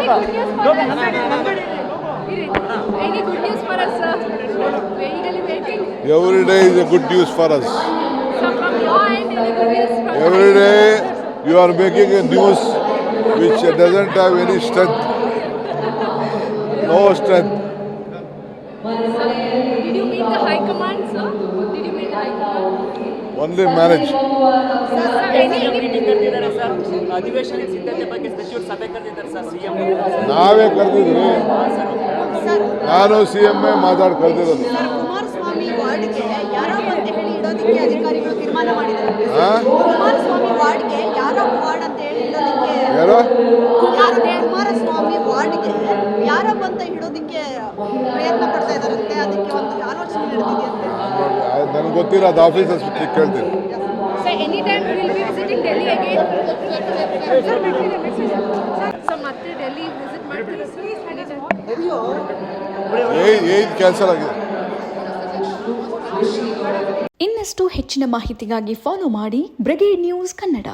Any good news for us, sir? Eagerly waiting. Every day is a good news for us. So from your end, any good news from Every day you are making a news which doesn't have any strength. No strength. Did you meet the high command, sir? Did you meet the high command? Only manage. Any meeting ಕರೆದಿದ್ದಾರೆ sir. ಅಧಿವೇಶನ ಸಿದ್ಧತೆ ಬಗ್ಗೆ ಸಚಿವರು ಸಭೆ ಕರೆದಿದ್ದಾರೆ sir. CM ನಾವೇ ಕರೆದಿದ್ರಿ. ನಾನು CM ಮಾತಾಡಿ ಕರೆದಿರೋದು. ಸರ್, ಕುಮಾರಸ್ವಾಮಿ ವಾರ್ಡ್ಗೆ ಯಾರೋ ಅಂತ ಹೇಳಿ ಇಡೋದಕ್ಕೆ ಅಧಿಕಾರಿಗಳು ತೀರ್ಮಾನ ಮಾಡಿದ್ದಾರೆ. ಕುಮಾರಸ್ವಾಮಿ ವಾರ್ಡ್ಗೆ ಯಾರೋ ವಾರ್ಡ್ ಅಂತ ಹೇಳಿ ಇಡೋದಕ್ಕೆ ಯಾರೋ ಕುಮಾರಸ್ವಾಮಿ ವಾರ್ಡ್ಗೆ ಯಾರೋ ಅಂತ ಇಡೋದಕ್ಕೆ ಪ್ರಯತ್ನ ಪಡ್ತಾ ಇದ್ದಾರಂತೆ. ಅದಕ್ಕೆ ಒಂದು ಆಲೋಚನೆ ನಡೆದಿದೆಯಂತೆ. ನನಗೆ ಗೊತ್ತಿರೋ ಅದು ಆಫೀಸರ್ ಕೇಳ್ತೀನಿ. Sir, anytime we will be visiting Delhi again. Sir, between the message. Sir, ಮತ್ತೆ ಡೆಲ್ಲಿ ವಿಸಿಟ್ ಮಾಡ್ತೀರಾ ಸರ್? ಏನ್ ಕ್ಯಾನ್ಸಲ್ ಆಗಿದೆ. ಇನ್ನಷ್ಟು ಹೆಚ್ಚಿನ ಮಾಹಿತಿಗಾಗಿ ಫಾಲೋ ಮಾಡಿ ಬ್ರಿಗೇಡ್ ನ್ಯೂಸ್ ಕನ್ನಡ.